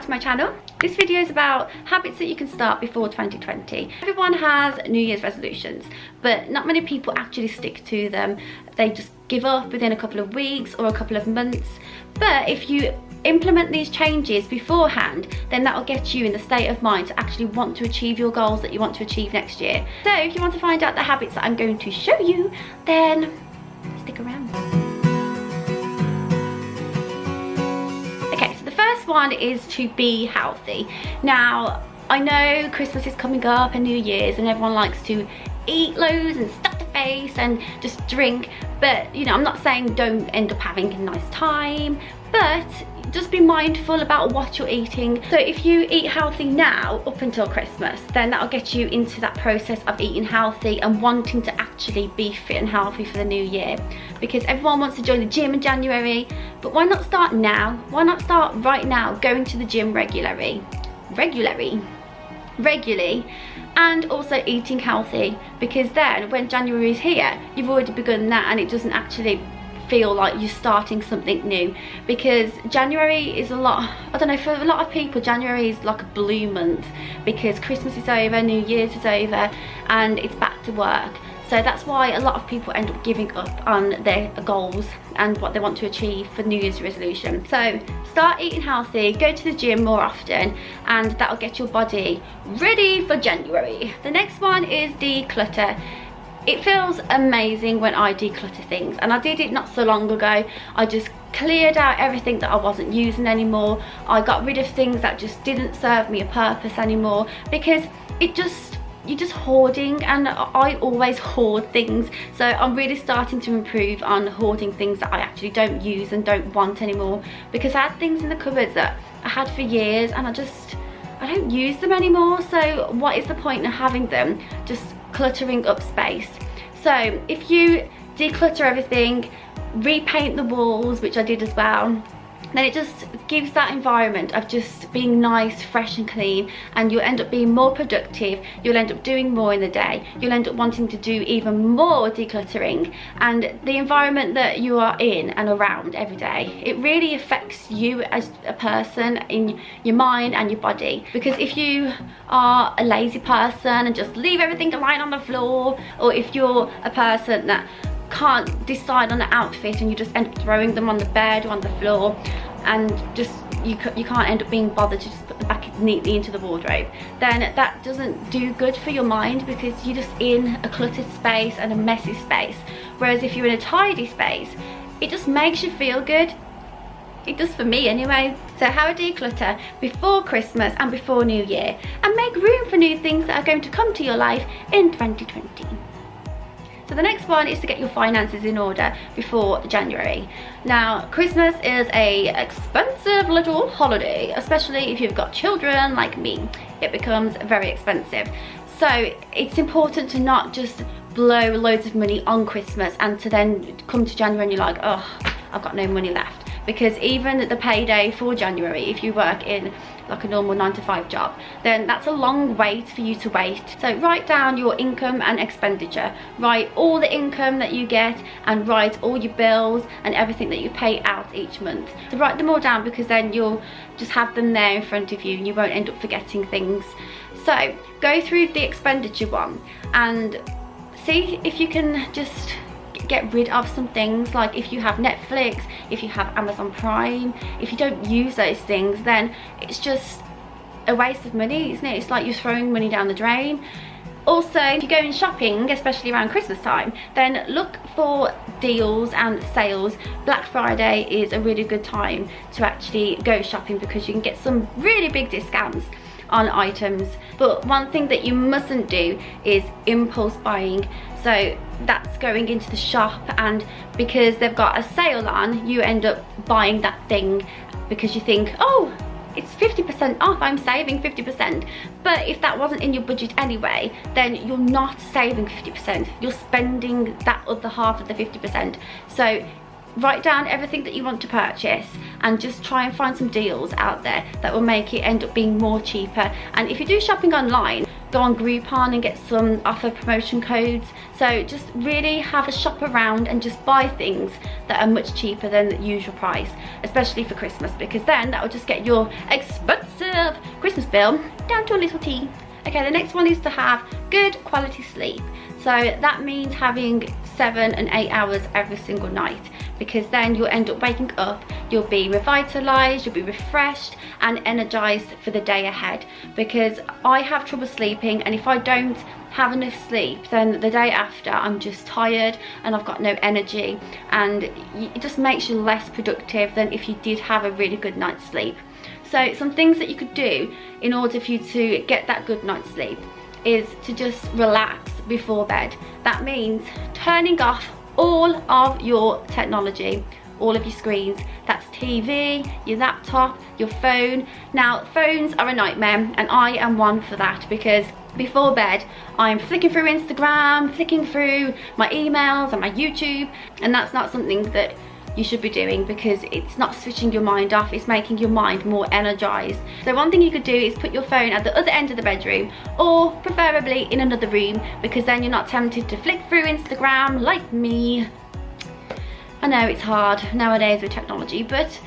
to my channel. This video is about habits that you can start before 2020. Everyone has New Year's resolutions, but not many people actually stick to them. They just give up within a couple of weeks or a couple of months. But if you implement these changes beforehand, then that will get you in the state of mind to actually want to achieve your goals that you want to achieve next year. So if you want to find out the habits that I'm going to show you, then stick around. Okay, so the first one is to be healthy. Now, I know Christmas is coming up and New Year's and everyone likes to eat loads and stuff the face and just drink, but you know, I'm not saying don't end up having a nice time, but just be mindful about what you're eating. So if you eat healthy now up until Christmas, then that'll get you into that process of eating healthy and wanting to actually be fit and healthy for the new year, because everyone wants to join the gym in January, but why not start now? Why not start right now going to the gym regularly, and also eating healthy, because then when January is here, you've already begun that and it doesn't actually feel like you're starting something new. Because January is a lot, I don't know, for a lot of people January is like a blue month, because Christmas is over, New Year's is over, and it's back to work. So that's why a lot of people end up giving up on their goals and what they want to achieve for New Year's resolution. So start eating healthy, go to the gym more often, and that'll get your body ready for January. The next one is declutter. It feels amazing when I declutter things, and I did it not so long ago. I just cleared out everything that I wasn't using anymore. I got rid of things that just didn't serve me a purpose anymore, because you're just hoarding, and I always hoard things. So I'm really starting to improve on hoarding things that I actually don't use and don't want anymore, because I had things in the cupboards that I had for years and I don't use them anymore. So what is the point of having them? Just cluttering up space. So if you declutter everything, repaint the walls, which I did as well, then it just gives that environment of just being nice, fresh and clean, and you'll end up being more productive. You'll end up doing more in the day. You'll end up wanting to do even more decluttering, and the environment that you are in and around every day, it really affects you as a person in your mind and your body. Because if you are a lazy person and just leave everything lying on the floor, or if you're a person that can't decide on an outfit and you just end up throwing them on the bed or on the floor, and just you can't end up being bothered to just put them back neatly into the wardrobe, then that doesn't do good for your mind, because you're just in a cluttered space and a messy space. Whereas if you're in a tidy space, it just makes you feel good. It does for me anyway. So have a declutter before Christmas and before New Year, and make room for new things that are going to come to your life in 2020. So the next one is to get your finances in order before January. Now, Christmas is a expensive little holiday, especially if you've got children like me. It becomes very expensive. So it's important to not just blow loads of money on Christmas and to then come to January and you're like, oh, I've got no money left. Because even the payday for January, if you work in like a normal 9-to-5 job, then that's a long wait for you to wait. So write down your income and expenditure. Write all the income that you get, and write all your bills and everything that you pay out each month. So write them all down, because then you'll just have them there in front of you and you won't end up forgetting things. So go through the expenditure one and see if you can just get rid of some things. Like if you have Netflix, if you have Amazon Prime, if you don't use those things, then it's just a waste of money, isn't it? It's like you're throwing money down the drain. Also, if you're going shopping, especially around Christmas time, then look for deals and sales. Black Friday is a really good time to actually go shopping, because you can get some really big discounts on items. But one thing that you mustn't do is impulse buying. So that's going into the shop, and because they've got a sale on, you end up buying that thing because you think, oh, it's 50% off, I'm saving 50%. But if that wasn't in your budget anyway, then you're not saving 50%, you're spending that other half of the 50%. So write down everything that you want to purchase and just try and find some deals out there that will make it end up being more cheaper. And if you do shopping online, go on Groupon and get some offer promotion codes. So just really have a shop around and just buy things that are much cheaper than the usual price, especially for Christmas, because then that will just get your expensive Christmas bill down to a little T. Okay, the next one is to have good quality sleep. So that means having 7 and 8 hours every single night, because then you'll end up waking up, you'll be revitalized, you'll be refreshed and energized for the day ahead. Because I have trouble sleeping, and if I don't have enough sleep, then the day after I'm just tired and I've got no energy, and it just makes you less productive than if you did have a really good night's sleep. So some things that you could do in order for you to get that good night's sleep is to just relax before bed. That means turning off all of your technology, all of your screens. That's TV, your laptop, your phone. Now, phones are a nightmare, and I am one for that, because before bed I'm flicking through Instagram, flicking through my emails and my YouTube, and that's not something that you should be doing, because it's not switching your mind off, it's making your mind more energized. So one thing you could do is put your phone at the other end of the bedroom, or preferably in another room, because then you're not tempted to flick through Instagram like me. I know it's hard nowadays with technology, but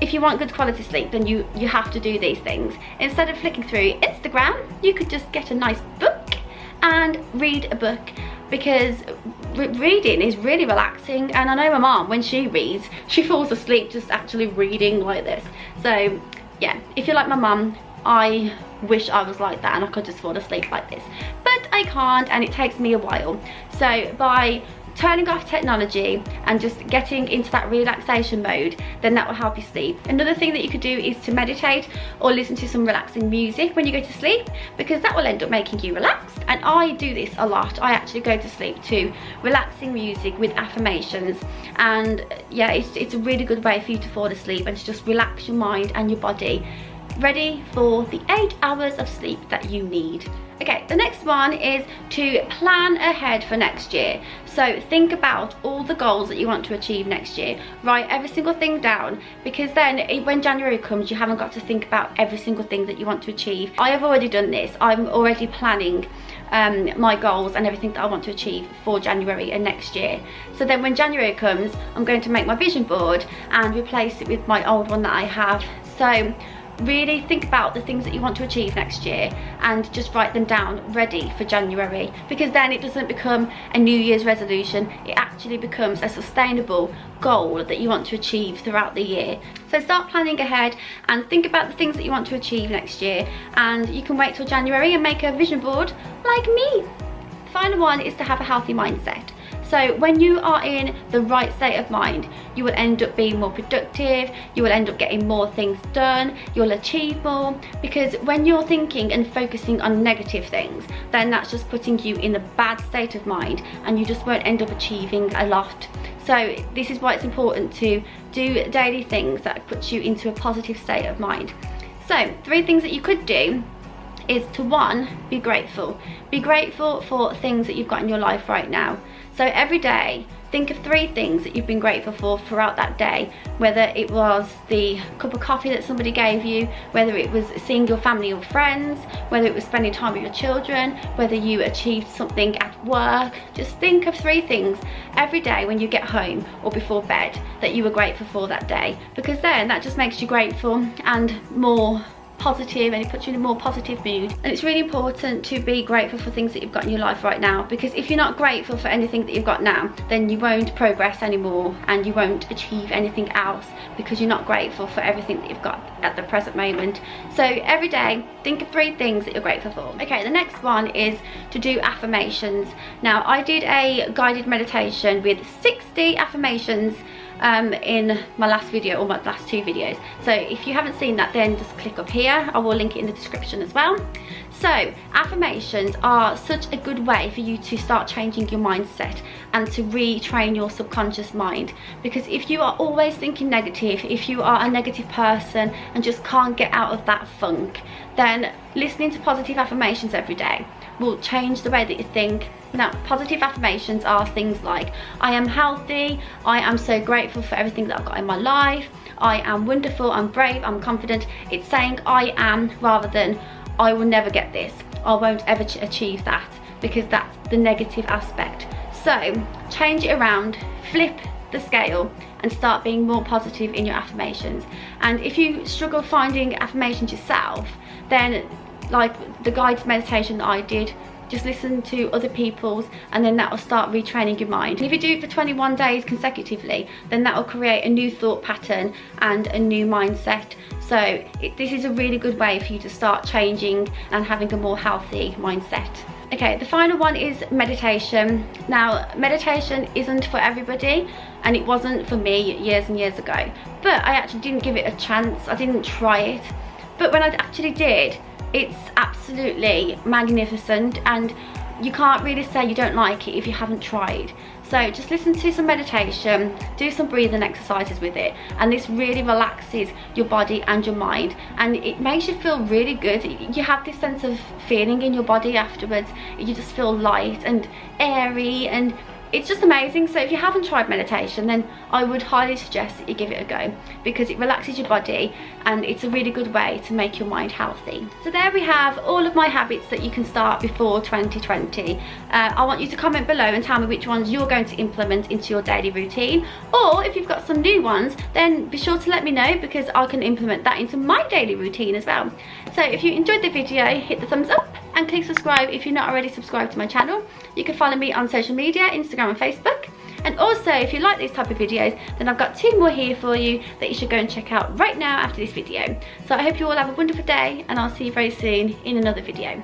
if you want good quality sleep, then you have to do these things. Instead of flicking through Instagram, you could just get a nice book and read a book, because reading is really relaxing. And I know my mom, when she reads, she falls asleep just actually reading like this. So yeah, if you're like my mom, I wish I was like that and I could just fall asleep like this, but I can't, and it takes me a while. So by turning off technology and just getting into that relaxation mode, then that will help you sleep. Another thing that you could do is to meditate or listen to some relaxing music when you go to sleep, because that will end up making you relaxed. And I do this a lot. I actually go to sleep to relaxing music with affirmations, and yeah, it's a really good way for you to fall asleep and to just relax your mind and your body, ready for the 8 hours of sleep that you need. Okay, the next one is to plan ahead for next year. So think about all the goals that you want to achieve next year. Write every single thing down, because then when January comes, you haven't got to think about every single thing that you want to achieve. I have already done this. I'm already planning my goals and everything that I want to achieve for January and next year. So then when January comes, I'm going to make my vision board and replace it with my old one that I have. So really think about the things that you want to achieve next year and just write them down ready for January, because then it doesn't become a New Year's resolution, it actually becomes a sustainable goal that you want to achieve throughout the year. So start planning ahead and think about the things that you want to achieve next year, and you can wait till January and make a vision board like me. The final one is to have a healthy mindset. So when you are in the right state of mind, you will end up being more productive, you will end up getting more things done, you'll achieve more, because when you're thinking and focusing on negative things, then that's just putting you in a bad state of mind, and you just won't end up achieving a lot. So this is why it's important to do daily things that puts you into a positive state of mind. So 3 things that you could do is to 1, be grateful. Be grateful for things that you've got in your life right now. So every day, think of 3 things that you've been grateful for throughout that day, whether it was the cup of coffee that somebody gave you, whether it was seeing your family or friends, whether it was spending time with your children, whether you achieved something at work. Just think of 3 things every day when you get home or before bed that you were grateful for that day, because then that just makes you grateful and more positive, and it puts you in a more positive mood. And it's really important to be grateful for things that you've got in your life right now, because if you're not grateful for anything that you've got now, then you won't progress anymore and you won't achieve anything else, because you're not grateful for everything that you've got at the present moment. So every day, think of 3 things that you're grateful for. Okay, the next one is to do affirmations. Now, I did a guided meditation with 60 affirmations in my last video, or my last 2 videos. So if you haven't seen that, then just click up here. I will link it in the description as well. So affirmations are such a good way for you to start changing your mindset and to retrain your subconscious mind, because if you are always thinking negative, if you are a negative person and just can't get out of that funk, then listening to positive affirmations every day will change the way that you think. Now, positive affirmations are things like, I am healthy, I am so grateful for everything that I've got in my life, I am wonderful, I'm brave, I'm confident. It's saying I am rather than I will never get this, I won't ever achieve that, because that's the negative aspect. So change it around, flip the scale, and start being more positive in your affirmations. And if you struggle finding affirmations yourself, then like the guided meditation that I did, just listen to other people's, and then that will start retraining your mind. And if you do it for 21 days consecutively, then that will create a new thought pattern and a new mindset. So this is a really good way for you to start changing and having a more healthy mindset. Okay, the final one is meditation. Now, meditation isn't for everybody, and it wasn't for me years and years ago, but I actually didn't give it a chance. I didn't try it, but when I actually did, it's absolutely magnificent, and you can't really say you don't like it if you haven't tried. So just listen to some meditation, do some breathing exercises with it, and this really relaxes your body and your mind, and it makes you feel really good. You have this sense of feeling in your body afterwards. You just feel light and airy, and it's just amazing. So if you haven't tried meditation, then I would highly suggest that you give it a go, because it relaxes your body and it's a really good way to make your mind healthy. So there we have all of my habits that you can start before 2020. I want you to comment below and tell me which ones you're going to implement into your daily routine, or if you've got some new ones, then be sure to let me know, because I can implement that into my daily routine as well. So if you enjoyed the video, hit the thumbs up and click subscribe if you're not already subscribed to my channel. You can follow me on social media, Instagram and Facebook. And also, if you like these type of videos, then I've got 2 more here for you that you should go and check out right now after this video. So I hope you all have a wonderful day, and I'll see you very soon in another video.